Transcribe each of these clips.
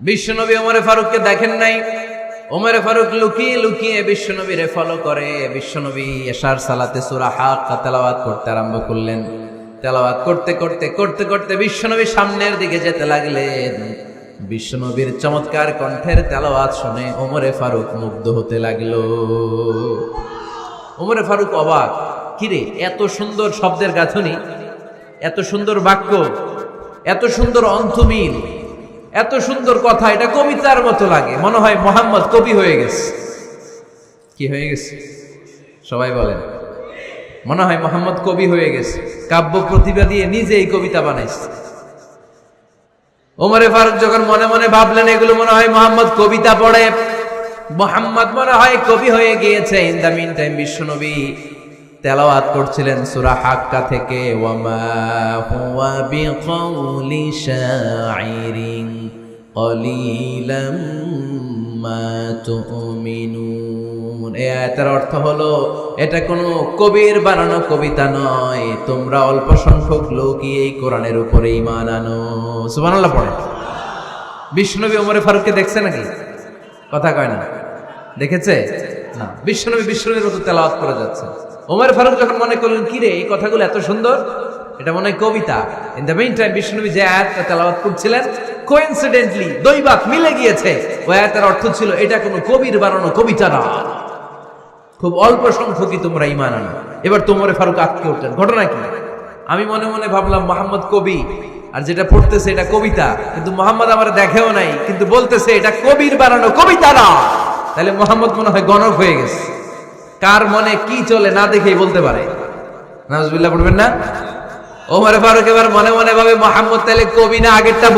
বিশ্বনবী ওমরে ফারুককে দেখেন নাই। ওমরে ফারুক লুকিয়ে লুকিয়ে বিশ্বনবীরে ফলো করে। বিশ্বনবী এশার সালাতে সূরা হাক্কা তেলাওয়াত করতে আরম্ভ করলেন। তেলাওয়াত করতে করতে করতে করতে বিশ্বনবী সামনের দিকে যেতে লাগলেন। বিশ্বনবীর চমৎকার কণ্ঠের তেলাওয়াত শুনে ওমরে ফারুক মুগ্ধ হতে লাগলো। ওমরে ফারুক অবাক, কিরে এত সুন্দর শব্দের গাঁথনি, এত সুন্দর বাক্য, এত সুন্দর অন্তমিল, এত সুন্দর কথা, এটা কবিতার মতো লাগে। মনে হয় মোহাম্মদ কবি হয়ে গেছে। কি হয়ে গেছে সবাই বলেন? মনে হয় মোহাম্মদ কবি হয়ে গেছে, কাব্য প্রতিভা দিয়ে নিজেই কবিতা বানাইছে। ওমরে ফারুক যখন মনে মনে ভাবলেন এগুলো মনে হয় মোহাম্মদ কবিতা পড়ে, মোহাম্মদ মনে হয় কবি হয়ে গিয়েছে। ইন দ্য মিন টাইম বিশ্বনবী তেলাওয়াত করছিলেন সূরা হাক্কা থেকে, ওয়ামা হুয়া বিকাউলি শাইরিন কলিলাম মা তুমিনুন। এই আয়াতের অর্থ হলো এটা কোনো কবির বানানো কবিতা নয়, তোমরা অল্প সংখ্যক লোকই এই কোরআনের উপরে ঈমান আনো। সুবহানাল্লাহ পড়ে। বিশ্বনবী ওমরে ফারুককে দেখছে নাকি? কথা কয় না, দেখেছে না? বিশ্বনবীর মতো তেলাওয়াত করে যাচ্ছে। ওমর ফারুক যখন মনে করলেন কিরে এই কথাগুলো এত সুন্দর, এটা মনে হয় কবিতা। ইন দ্য মিন টাইম বিশ্বনবী যে আয়াতটা তেলাওয়াত করছিলেন, কোইন্সিডেন্টলি দৈবাত মিলে গিয়েছে। ওই আয়াতের অর্থ ছিল এটা কোনো কবির বানানো কবিতা না, খুব অল্প সংখ্যকই তোমরা ঈমান আনো। এবার তো ওমর ফারুক আটকে উঠলেন, ঘটনা কি? আমি মনে মনে ভাবলাম মোহাম্মদ কবি, আর যেটা পড়তেছে এটা কবিতা, কিন্তু মোহাম্মদ আমার দেখেও নাই, কিন্তু বলতেছে এটা কবির বানানো কবিতা না। তাহলে মোহাম্মদ মনে হয় গণক হয়ে গেছে। কার মনে কি চলে না দেখেই বলতে পারে। নাউজুবিল্লাহ পড়বেন না? ওমর ফারুক এবার মনে মনে ভাবে মোহাম্মদ তাহলে কবি না, আগেরটা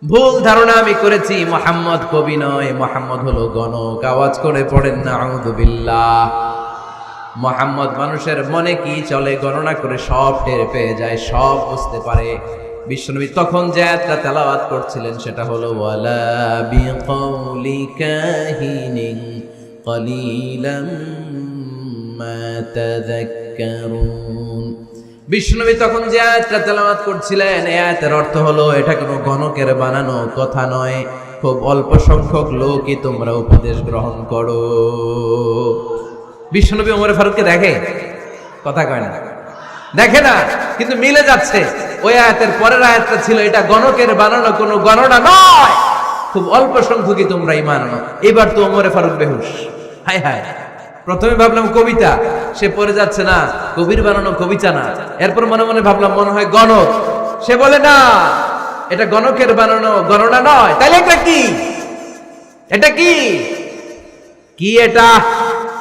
ভুল ধারণা আমি করেছি। মোহাম্মদ কবি নয়, মোহাম্মদ হলো গণক। আওয়াজ করে পড়েন না আউযুবিল্লাহ। মোহাম্মদ মানুষের মনে কি চলে গণনা করে সব টের পেয়ে যায়, সব বুঝতে পারে। বিশ্বনবী তখন যে আয়াতটা তেলাওয়াত করছিলেন সেটা হলো ওয়ালা বিকাউলি কাহিনিন কলিলাম মা তাযাক্কারুন। বিশ্বনবী তখন যে আয়াতটা তেলাওয়াত করছিলেন এই আয়াতের অর্থ হলো এটা কোনো গণকের বানানো কথা নয়, খুব অল্প সংখ্যক লোকই তোমরা উপদেশ গ্রহণ করো। বিশ্বনবী ওমর ফারুককে দেখে? কথা কয় না, দেখে না, কিন্তু মিলে যাচ্ছে। ওই আয়াতের পরের আয়াতটা ছিল এটা গণকের বানানো কোনো গণনা নয়, খুব অল্প সংখ্যকই তোমরা ঈমান আনো। এবার তো ওমর ফারুক বেহুশ। হায় হায়, প্রথমে ভাবলাম কবিতা, সে পড়ে যাচ্ছে না কবির বানানো কবিতা না। এরপর মনে মনে ভাবলাম মনে হয় গণক, সে বলে না এটা গণকের বানানো গণনা নয়। তাইলে এটা কি? এটা কি? কি এটা?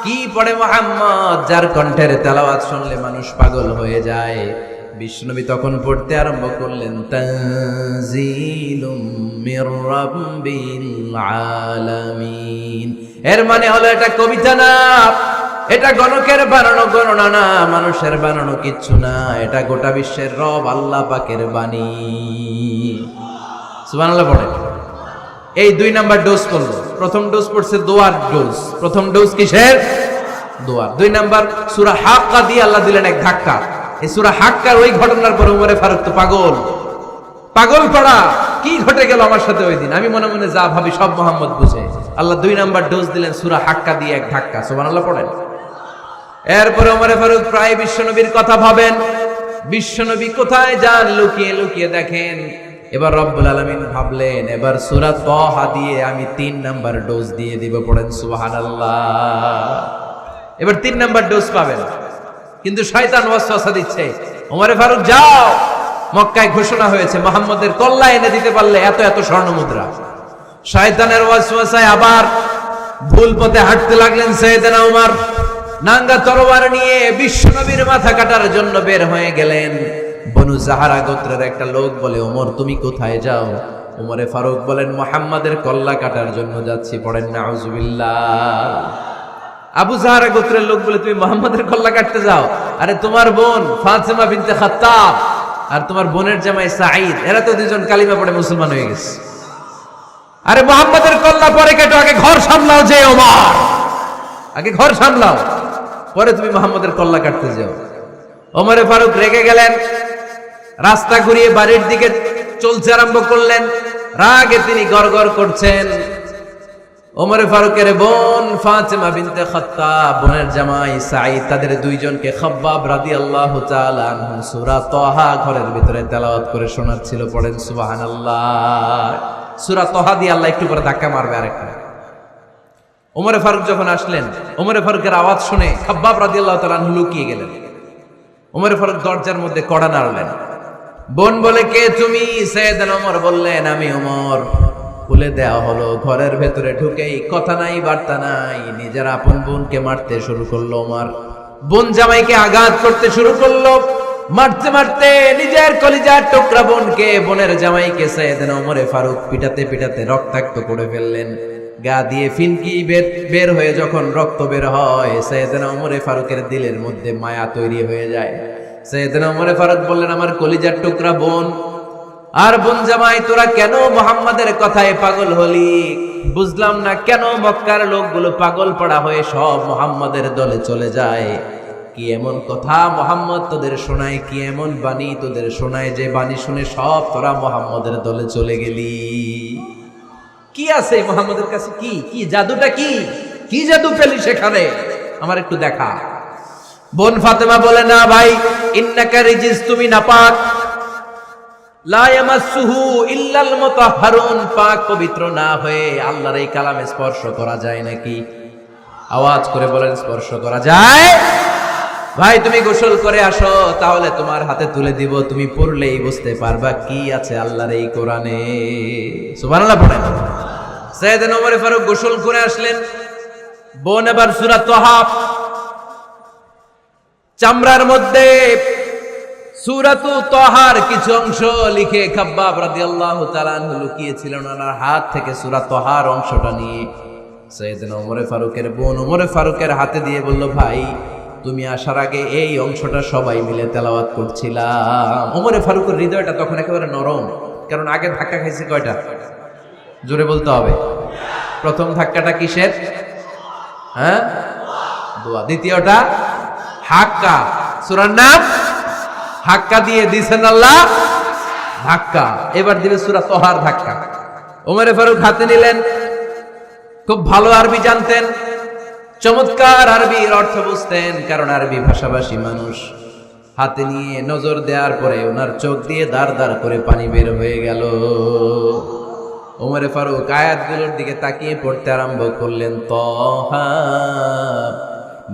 কি পড়ে মুহাম্মদ, যার কণ্ঠের তেলাওয়াত শুনলে মানুষ পাগল হয়ে যায়। বিশ্বনবী তখন পড়তে আরম্ভ করলেন তানজিলুম মির রাব্বিল আলামিন। এর মানে হলো এটা কবিতা না, এটা গণকের বানানো গণনা না, মানুষের বানানো কিচ্ছু না, এটা গোটা বিশ্বের রব আল্লাহ পাকের বাণী। সুবহানাল্লাহ পড়ে। এই 2 নাম্বার ডোজ করলো। প্রথম ডোজ পড়ছে দোয়ার ডোজ। প্রথম ডোজ কিসের? দোয়ার। 2 নাম্বার সূরা হাক্কা দিয়ে আল্লাহ দিলেন এক ধাক্কা। এই সূরা হাক্কার ওই ঘটনার পরে ওমরে ফারুক তো পাগল পড়া, কি ঘটে গেল আমার সাথে ওই দিন। আমি মনে মনে যা ভাবি সব মোহাম্মদ বুঝে। আল্লাহ 2 নাম্বার ডোজ দিলেন সূরা হাক্কা দিয়ে এক ধাক্কা। সুবহানাল্লাহ পড়েন। এরপরে ওমরে ফারুক প্রায় বিশ্বনবীর কথা ভাবেন, বিশ্বনবী কোথায় যান লুকিয়ে লুকিয়ে দেখেন। এবার রব্বুল আলামিন ভাবলেন এবার সূরা তাহা দিয়ে আমি 3 নাম্বার ডোজ দিয়ে দিব। পড়েন সুবহানাল্লাহ। এবার 3 নাম্বার ডোজ পাবেন, কিন্তু শয়তান ওয়াসওয়াসা দিচ্ছে, ওমরে ফারুক যাও, মক্কায় ঘোষণা হয়েছে মুহাম্মদের কল্লা এনে দিতে পারলে এত এত স্বর্ণ মুদ্রা। শয়তানের ওয়াসওয়াসায় আবার ভুল পথে হাঁটতে লাগলেন সাইয়েদনা ওমর। নাঙ্গা তরবার নিয়ে বিশ্বনবীর মাথা কাটার জন্য বের হয়ে গেলেন। বনু জাহারা গোত্রের একটা লোক বলে ওমর তুমি কোথায় যাও? ওমরে ফারুক বলেন মুহাম্মাদের কল্লা কাটার জন্য যাচ্ছি। পড়েন নাউজুবিল্লাহ। আবু জাহারা গোত্রের লোক বলে তুমি মুহাম্মাদের কল্লা কাটতে যাও? আরে তোমার বোন ফাতিমা বিনতে খাত্তাব আর তোমার বোনের জামাই সাঈদ, এরা তো দুজন কালিমা পড়ে মুসলমান হয়ে গেছে। আরে মুহাম্মাদের কল্লা পরে কেটো, আগে ঘর সামলাও। যে ওমর, আগে ঘর সামলাও, পরে তুমি মুহাম্মাদের কল্লা কাটতে যাও। ওমরে ফারুক রেগে গেলেন, রাস্তা ঘুরিয়ে বাড়ির দিকে চলতে আরম্ভ করলেন। রাগে তিনি গড়গড় করছেন। ওমর ফারুকের বোন ফাতেমা বিনতে খাত্তাব, বোনের জামাই সাঈদ, তাদের দুইজনকে খাব্বাব রাদিয়াল্লাহু তাআলা আনহু সূরা তাহা ঘরের ভিতরে তেলাওয়াত করে শোনাচ্ছিল। পড়েন সুবহানাল্লাহ। সূরা তাহা দিয়ে আল্লাহ একটু পরে ধাক্কা মারবে আরেকটা। ওমর ফারুক যখন আসলেন, ওমর ফারুকের আওয়াজ শুনে খাব্বাব রাদিয়াল্লাহু তাআলা আনহু লুকিয়ে গেলেন। ওমর ফারুক দরজার মধ্যে কড়া নাড়লেন। বোন বলে, কে তুমি? সাইয়েদনা ওমর বললেন, আমি ওমর। খুলে দেওয়া হলো। ঘরের ভেতরে ঢুকেই কথা নাই বার্তা নাই, নিজের আপন বোনকে মারতে শুরু করলো ওমর। বোন জামাইকে আঘাত করতে শুরু করলো। মারতে মারতে নিজের কলিজার টুকরা বোনকে, বোনের জামাইকে সাইয়েদনা ওমর ফারুক পিটাতে পিটাতে রক্তাক্ত করে ফেললেন। গা দিয়ে ফিনকি বের হয়ে যখন রক্ত বের হয়, সাইয়েদনা ওমর ফারুকের দিলের মধ্যে মায়া তৈরি হয়ে যায়। সাইয়েদনা ওমর ফারুক বললেন, আমার কলিজার টুকরা বোন আর বোন জামাই, তোরা কেন মুহাম্মাদের কথায় পাগল হলি? বুঝলাম না কেন মক্কার লোকগুলো পাগল পড়া হয়ে সব মুহাম্মাদের দলে চলে যায়। কি এমন কথা মুহাম্মদ তোদের শোনায়, কি এমন বাণী তোদের শোনায় যে বাণী শুনে সব তোরা মুহাম্মাদের দলে চলে গেলি? কি আছে মুহাম্মাদের কাছে? কি কি জাদুটা? কি কি জাদু পেলি সেখানে? আমার একটু দেখা। বোন ফাতেমা বলে, না ভাই, ইন্নাকা রিজিস, তুমি নাপাক। লা ইয়ামাসসুহু ইল্লাল মুতাহহারুন, পাক পবিত্র না হয়ে আল্লাহর এই কালামে স্পর্শ করা যায় নাকি? আওয়াজ করে বলেন, স্পর্শ করা যায়? ভাই তুমি গোসল করে আসো, তাহলে তোমার হাতে তুলে দিব, তুমি পড়লেই বুঝতে পারবা কি আছে আল্লাহর এই কোরআনে। সুবহানাল্লাহ পড়েন। সাইয়েদনা ওমর ফারুক গোসল করে আসলেন। বোন এবার সূরা তাহা চামড়ার মধ্যে সূরাতু তাহার কিছু অংশ লিখে খাব্বাব রাদিয়াল্লাহু তাআলা আনহু লুকিয়েছিলেন। ওনার হাত থেকে সূরা তাহার অংশটা নিয়ে সাইয়েদনা ওমর ফারুকের বোন ওমর ফারুকের হাতে দিয়ে বলল, ভাই তুমি আসার আগে এই অংশটা সবাই মিলে তেলাওয়াত করছিলাম। ওমর ফারুকের হৃদয়টা তখন একেবারে নরম, কারণ আগে ধাক্কা খাইছে কয়টা? জোরে বলতে হবে। প্রথম ধাক্কাটা কিসের? হ্যাঁ, দোয়া। দ্বিতীয়টা হাক্কা, সূরার নাম হাক্কা দিয়ে দিছেন আল্লাহ ধাক্কা। এবার দিবে সূরা তাহার ধাক্কা। ওমর ফারুক হাতে নিলেন। খুব ভালো আরবি জানতেন, চমৎকার আরবির অর্থ বুঝতেন, কারণ আরবি ভাষাভাষী মানুষ। হাতে নিয়ে নজর দেওয়ার পরে ওনার চোখ দিয়ে দাঁড় দাঁড় করে পানি বের হয়ে গেল। ওমর ফারুক আয়াতগুলোর দিকে তাকিয়ে পড়তে আরম্ভ করলেন। তাহা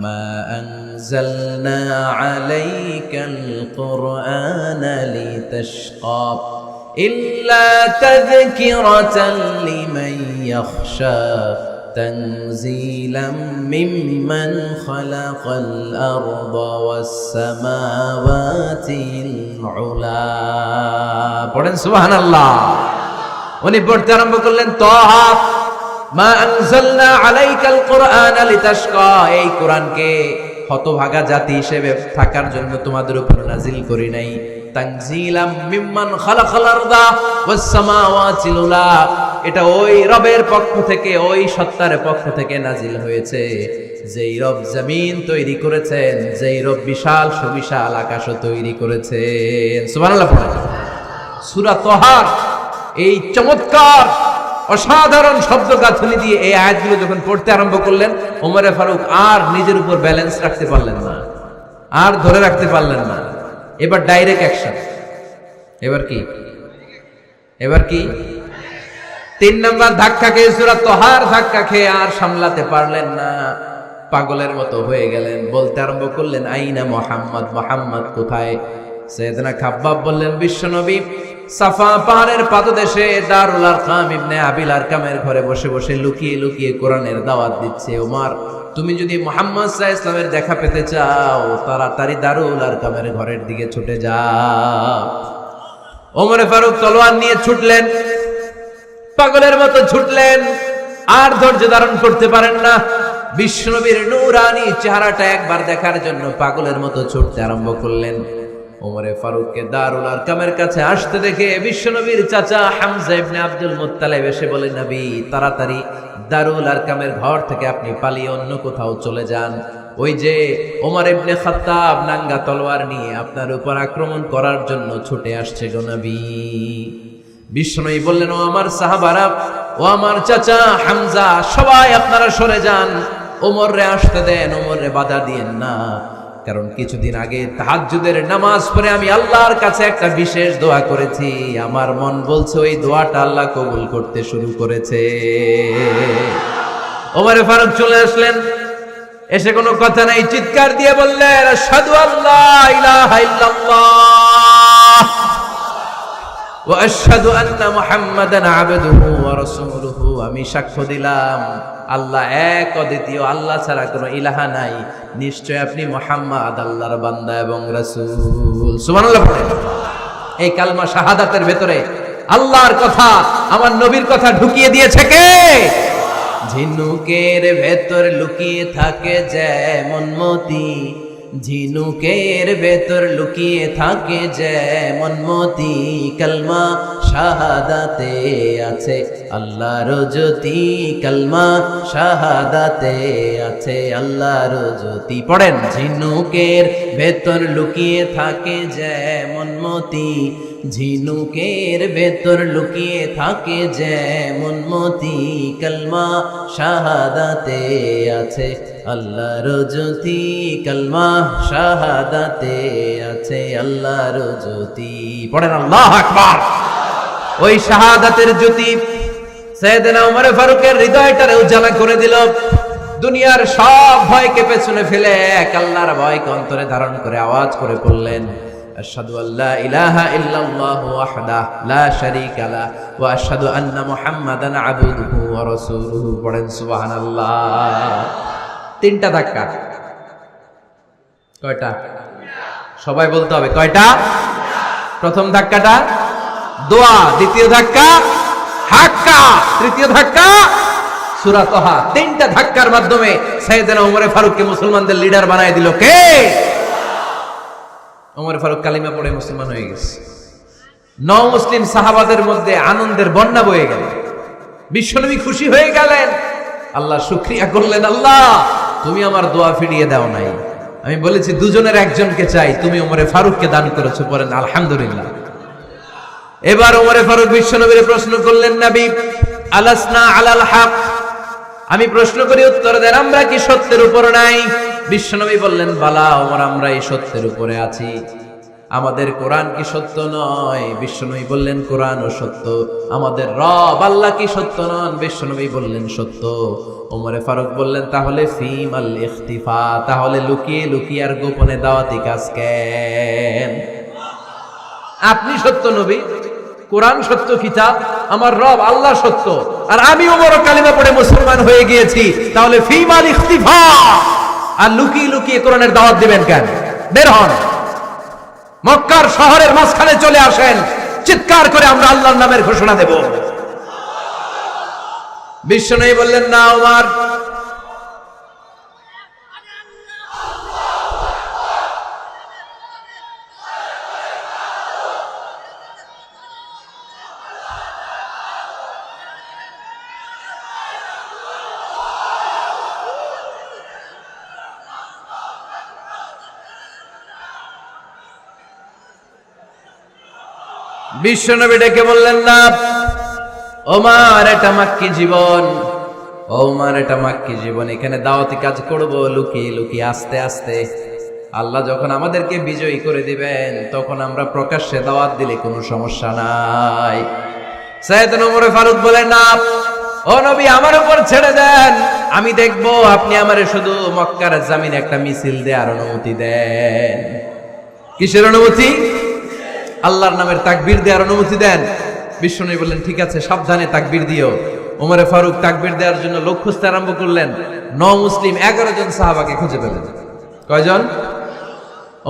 মা আনজালনা আলাইকাল কুরআনা লিতাশকা ইল্লা তাযকিরাতান লিমান ইয়াখশা তানজিলাম মিম্মান খালাকাল আরদা ওয়াস সামাওয়াতিল উলা। পড়েন সুবহানাল্লাহ। উনি পড়তে আরম্ভ করলেন, তাহা মা আনজালনা আলাইকাল কুরআনা লিতাশকা, এই কোরআনকে হতভাগা জাতি হিসেবে থাকার জন্য তোমাদের উপর নাজিল করি নাই। তানজিলাম মিম্মান খালাকাল আরদা ওয়াস সামাওয়াতিল উলা, এটা ওই রবের পক্ষ থেকে, ওই সত্তার পক্ষ থেকে নাজিল হয়েছে যেই রব জমিন তৈরি করেছেন, যেই রব বিশাল সুবিশাল আকাশও তৈরি করেছেন। সুবহানাল্লাহ। সূরা তাহার এই চমৎকার অসাধারণ শব্দ গাঁথনি দিয়ে এই আয়াতগুলো যখন পড়তে আরম্ভ করলেন, ওমর ফারুক আর নিজের উপর ব্যালেন্স রাখতে পারলেন না, আর ধরে রাখতে পারলেন না। এবার ডাইরেক্ট অ্যাকশন। এবার কি? এবার কি? 3 নাম্বার ধাক্কা খেয়ে, সূরা তাহার ধাক্কা খেয়ে আর সামলাতে পারলেন না, পাগলের মতো হয়ে গেলেন। বলতে আরম্ভ করলেন, আইনা মুহাম্মদ, মুহাম্মদ কোথায়? সাইয়েদনা খাব্বাব বললেন, বিশ্বনবী সাফা পাহাড়ের পাদদেশে দারুল আরকাম ইবনে আবিল আরকামের ঘরে বসে বসে লুকিয়ে লুকিয়ে কোরআনের দাওয়াত দিচ্ছে। ওমর, তুমি যদি মুহাম্মদ সাল্লাল্লাহু আলাইহি ওয়াসাল্লামের দেখা পেতে চাও, তাড়াতাড়ি দারুল আরকামের ঘরের দিকে ছুটে যাও। ওমর ফারুক তলোয়ার নিয়ে ছুটলেন, পাগলের মতো ছুটলেন, আর ধৈর্য ধারণ করতে পারেন না। বিশ্বনবীর নূরানি চেহারাটা একবার দেখার জন্য পাগলের মতো ছুটতে আরম্ভ করলেন। ওমর ফারুককে দারুল আরকামের কাছে আসতে দেখে বিশ্বনবীর চাচা হামজা ইবনে আব্দুল মুত্তালিব এসে বলে, নবী তাড়াতাড়ি দারুল আরকামের ঘর থেকে আপনি পালিয়ে অন্য কোথাও চলে যান। ওই যে ওমর ইবনে খাত্তাব নাঙ্গা তলোয়ার নিয়ে আপনার উপর আক্রমণ করার জন্য ছুটে আসছে গো নবী। বিষ্ণুই বললেন, ও আমার সাহাবারা, ও আমার চাচা হামজা, সবাই আপনারা সরে যান, ওমর রে আসতে দেন, ওমর রে বাধা দিয়েন না। কারণ কিছুদিন আগে তাহাজ্জুদের নামাজ পড়ে আমি আল্লাহর কাছে একটা বিশেষ দোয়া করেছি, আমার মন বলছে ওই দোয়াটা আল্লাহ কবুল করতে শুরু করেছে। ওমর ফারুক চলে আসলেন, এসে কোনো কথা নাই, চিৎকার দিয়ে বললেন, আশহাদু আল্লা ইলাহা ইল্লাল্লাহ ওয়া আশহাদু আন্না মুহাম্মাদান আবদুহু ওয়া রাসূলুহু। আমি সাক্ষ্য দিলাম আল্লাহ এক, অদ্বিতীয়, আল্লাহ ছাড়া কোনো ইলাহা নাই, নিশ্চয় আপনি মুহাম্মদ আল্লাহর বান্দা এবং রাসূল। সুবহানাল্লাহ পড়েন। এই কালমা শাহাদাতের ভেতরে আল্লাহর কথা, আমার নবীর কথা ঢুকিয়ে দিয়েছে কে? ঝিনুকের ভেতর লুকিয়ে থাকে যেমন মতি, ঝিনুকের ভেতর লুকিয়ে থাকে যেমন মতি, কালমা শাহাদাতে আছে আল্লাহর জ্যোতি, কালমা শাহাদাতে আছে আল্লাহর জ্যোতি। পড়েন, ঝিনুকের ভেতর লুকিয়ে থাকে যেমন মতি, ঝিনুকের ভেতর লুকিয়ে থাকে যেমন মতি, কালমা শাহাদাতে আছে আল্লাহর জ্যোতি, কালমা শাহাদাতে আছে আল্লাহর জ্যোতি। পড়েন আল্লাহু আকবার। ওই শাহাদাতের জ্যোতি সাইয়েদনা ওমর ফারুকের হৃদয়টারে উজালা করে দিল। দুনিয়ার সব ভয়কে পেছনে ফেলে এক আল্লাহর ভয়কে অন্তরে ধারণ করে আওয়াজ করে বললেন, আশহাদু আল্লা ইলাহা ইল্লাল্লাহু ওয়াহদাহু লা শারীকা লাহু ওয়া আশহাদু আন্না মুহাম্মাদান আবদুহু ওয়া রাসূলুহু। পড়েন সুবহানাল্লাহ। তিনটা ধাক্কা। কয়টা? সবাই বলতে হবে কয়টা? প্রথম ধাক্কাটা দোয়া, দ্বিতীয় ধাক্কা হাক্কা, তৃতীয় ধাক্কা সূরা তাহা। তিনটা ধাক্কার মাধ্যমে সাইয়েদনা ওমর ফারুককে মুসলমানদের লিডার বানায় দিল কে? ওমর ফারুক কালিমা পড়ে মুসলমান হয়ে গেছে। মুসলিম সাহাবাদের মধ্যে আনন্দের বন্যা বয়ে গেল। বিশ্বনবী খুশি হয়ে গেলেন, আল্লাহ শুকরিয়া করলেন, আল্লাহ তুমি আমার দোয়া ফিরিয়ে দাও নাই, আমি বলেছি দুজনের একজনকে চাই, তুমি ওমর ফারুককে দান করেছো। পড়েন আলহামদুলিল্লাহ। এবার ওমর ফারুক বিশ্বনবীর প্রশ্ন করলেন, নবী আলাসনা আলাল হক, আমি প্রশ্ন করি উত্তর দেন, আমরা কি সত্যের উপর নাই? বিশ্বনবী বললেন, বালা ওমর, আমরা এই সত্যের উপরে আছি। আমাদের কোরআন কি সত্য নয়? বিশ্বনবী বললেন, কোরআনও সত্য। আমাদের রব আল্লাহ কি সত্য নন? বিশ্বনবী বললেন, সত্য। ওমর ফারুক বললেন, তাহলে ফিমাল ইখতিফা, তাহলে লুকিয়ে লুকিয়ে আর গোপনে দাওয়াতি কাজ কেন? আপনি সত্য নবী, কোরআন সত্য কিতাব, আমার রব আল্লাহ সত্য, আর আমি ওমর কালিমা পড়ে মুসলমান হয়ে গিয়েছি, তাহলে ফিমাল ইখতিফা, আর লুকিয়ে লুকিয়ে কোরআনের দাওয়াত দিবেন কেন? বের হন, মক্কার শহরের মাঝখানে চলে আসেন, চিৎকার করে আমরা আল্লাহর নামের ঘোষণা দেব। বিশ্বনবী বললেন, না ওমর, বিশ্বনবী ডেকে বললেন, না ওমর, এটা মাক্কি জীবন, ওমর এটা মাক্কি জীবন, এখানে দাওয়াতি কাজ করব লুকিয়ে লুকিয়ে, আস্তে আস্তে। আল্লাহ যখন আমাদেরকে বিজয়ী করে দিবেন, তখন আমরা প্রকাশ্যে দাওয়াত দিলে কোনো সমস্যা নাই। সাইয়েদনা ওমর ফারুক বলেন, না ও নবী, আমার উপর ছেড়ে দেন, আমি দেখবো আপনি আমারে শুধু মক্কার জামিনে একটা মিছিল দেওয়ার অনুমতি দেন। কিসের অনুমতি? আল্লাহর নামের তাকবীর দেওয়ার অনুমতি দেন। বিশ্বনবী বললেন, ঠিক আছে, সাবধানে তাকবীর দিও। ওমর ফারুক তাকবীর দেওয়ার জন্য লোক খুঁজতে আরম্ভ করলেন। মুসলিম 11 জন সাহাবাকে খুঁজে পেলেন। কয়জন?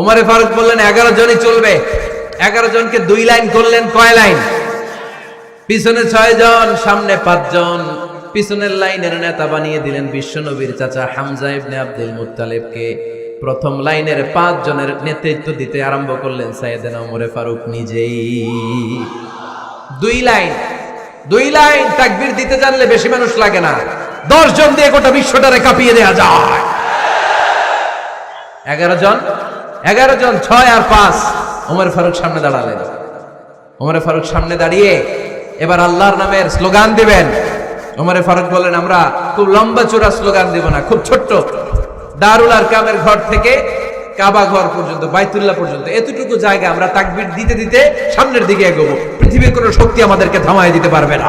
ওমর ফারুক বললেন 11 জনই চলবে। 11 জনকে 2 লাইন করলেন। কয় লাইন? পিছনে 6 জন, সামনে 5 জন। পিছনের লাইনের নেতা বানিয়ে দিলেন বিশ্বনবীর চাচা হামজা ইবনে আব্দুল মুত্তালিবকে। প্রথম লাইনের 5 জনের নেতৃত্ব দিতে আরম্ভ করলেন সাইয়েদনা ওমর ফারুক নিজেই। 2 লাইন তাকবীর দিতে জানলে বেশি মানুষ লাগে না, 10 জন দিয়ে গোটা বিশ্বটারে কাঁপিয়ে দেয়া যায়। 11 জন 6 আর 5 ওমর ফারুক সামনে দাঁড়ালেন। ওমরে ফারুক সামনে দাঁড়িয়ে এবার আল্লাহর নামের স্লোগান দিবেন। ওমরে ফারুক বলেন, আমরা খুব লম্বা চূড়া স্লোগান দিব না, খুব ছোট্ট, দারুল আরকামের ঘর থেকে কাবা ঘর পর্যন্ত, বাইতুল্লাহ পর্যন্ত এতটুকু জায়গা আমরা তাকবীর দিতে দিতে সামনের দিকে এগোবো, পৃথিবীর কোনো শক্তি আমাদেরকে থামায় দিতে পারবে না।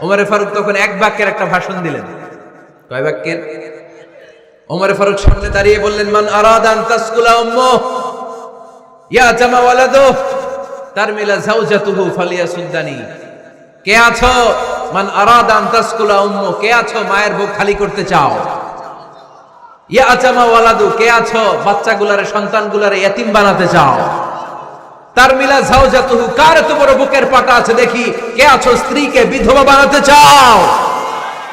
ওমরে ফারুক তখন এক বাক্যের একটা ভাষণ দিলেন। কয় বাক্যের? ওমরে ফারুক সামনে দাঁড়িয়ে বললেন, মান আরাদা আন তাসকুলা উম্মু ইয়া জামা ওয়ালাদু তারমিলা যাওজাতুহু ফালিয়াসুদ্দানি। কে আছো? মান আরাদা আন তাসকুলা উম্মু, কে আছো মায়ের বুক খালি করতে চাও? ইয়া জামা ওয়ালাদু, কে আছো বাচ্চাগুলারে, সন্তানগুলারে ইতিম বানাতে চাও? তারমিলা যাওজাতুহু, কার এত বড় বুকের পাটা আছে দেখি, কে আছো স্ত্রীকে বিধবা বানাতে চাও?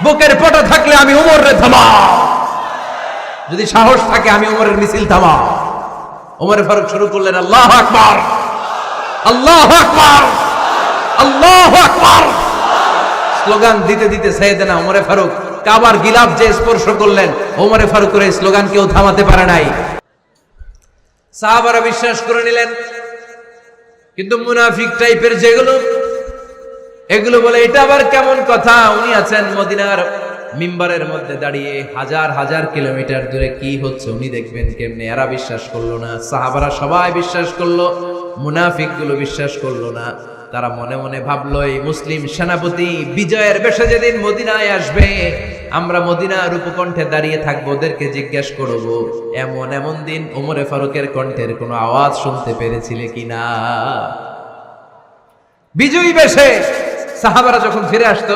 বুকের পাটা থাকলে আমি ওমরে থামাও, যদি সাহস থাকে আমি ওমরের মিছিল থামাও। ওমর ফারুক শুরু করলেন, আল্লাহু আকবার, আল্লাহু আকবার, আল্লাহু আকবার। স্লোগান দিতে দিতে সাইয়েদনা ওমর ফারুক কাবার গিলাফ যে স্পর্শ করলেন, ওমর ফারুকের এই স্লোগান কেউ থামাতে পারে নাই। সাহাবারা বিশ্বাস করে নিলেন, কিন্তু মুনাফিক টাইপের যেগুলো, এগুলো বলে এটা আবার কেমন কথা, উনি আছেন মদিনার মিম্বারের মধ্যে দাঁড়িয়ে, হাজার হাজার কিলোমিটার দূরে কি হচ্ছে উনি দেখবেন কেমনে। এরা বিশ্বাস করলো না, সাহাবারা সবাই বিশ্বাস করলো, মুনাফিক গুলো বিশ্বাস করলো না। তারা মনে মনে ভাবলো, এই মুসলিম সেনাপতি বিজয়ের বেশে যেদিন মদিনায় আসবে, আমরা মদিনার উপকণ্ঠে দাঁড়িয়ে থাকবো, ওদেরকে জিজ্ঞেস করবো এমন এমন দিন ওমরে ফারুকের কণ্ঠের কোনো আওয়াজ শুনতে পেরেছিলে কিনা। বিজয়ী বেশে সাহাবারা যখন ফিরে আসতো,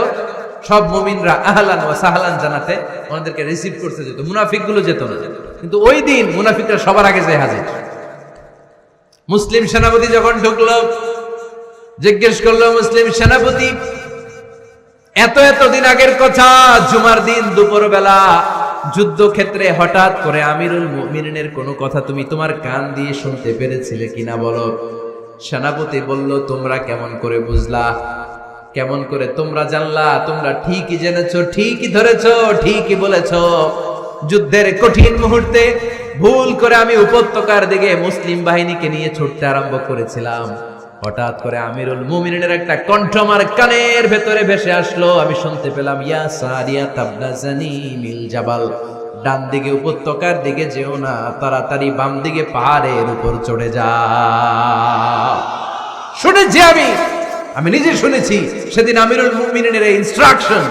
সব মুমিনরা আহলান ওয়া সাহলান জানাতে ওনাদেরকে রিসিভ করতে যেত, মুনাফিক গুলো যেত না। কিন্তু ওই দিন মুনাফিকরা সবার আগে যায় হাজির। মুসলিম সেনাপতি যখন ঢুকলো, জিজ্ঞেস করলো, মুসলিম সেনাপতি এত দিন আগের কথা, জুমার দিন দুপুর বেলা যুদ্ধক্ষেত্রে হঠাৎ করে আমিরুল মুমিনিনের কোনো কথা তুমি তোমার কান দিয়ে শুনতে পেরেছিলে কিনা বলো। সেনাপতি বলল, তোমরা কেমন করে বুঝলা, কেমন করে তোমরা জানলা? তোমরা ঠিকই জেনেছো, ঠিকই ধরেছো, ঠিকই বলেছো। যুদ্ধের কঠিন মুহূর্তে ভুল করে আমি উপত্যকার দিকে মুসলিম বাহিনীকে নিয়ে ছুটতে আরম্ভ করেছিলাম, হঠাৎ করে আমিরুল মুমিনিনের একটা কণ্ঠ আমার কানের ভেতরে ভেসে আসলো। আমি শুনতে পেলাম, ইয়া সারিয়া তাবনা জানিমিল জাবাল, ডান দিকে উপত্যকার দিকে যেও না, তাড়াতাড়ি বাম দিকে পাহাড়ের উপর চড়ে যাও। শুনেছি আমি নিজে শুনেছি। সেদিন আমিরুল মুমিনিনের এই ইনস্ট্রাকশন,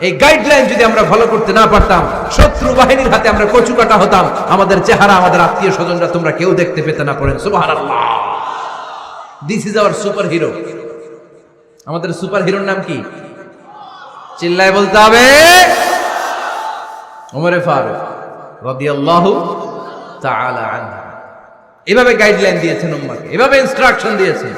এই গাইডলাইন যদি আমরা ফলো করতে না পারতাম, শত্রু বাহিনীর হাতে আমরা কচু কাটা হতাম। আমাদের চেহারা, আমাদের আত্মীয় স্বজনরা তোমরা কেউ দেখতে পেতে না। পড়েন সুবহানাল্লাহ। This is our super hero. আমাদের সুপার হিরোর নাম কি? চিল্লায় বলতে হবে, ওমরে ফারুক রাদিয়াল্লাহু তাআলা আনহু। এভাবে গাইডলাইন দিয়েছেন উম্মাহকে, এভাবে ইনস্ট্রাকশন দিয়েছেন।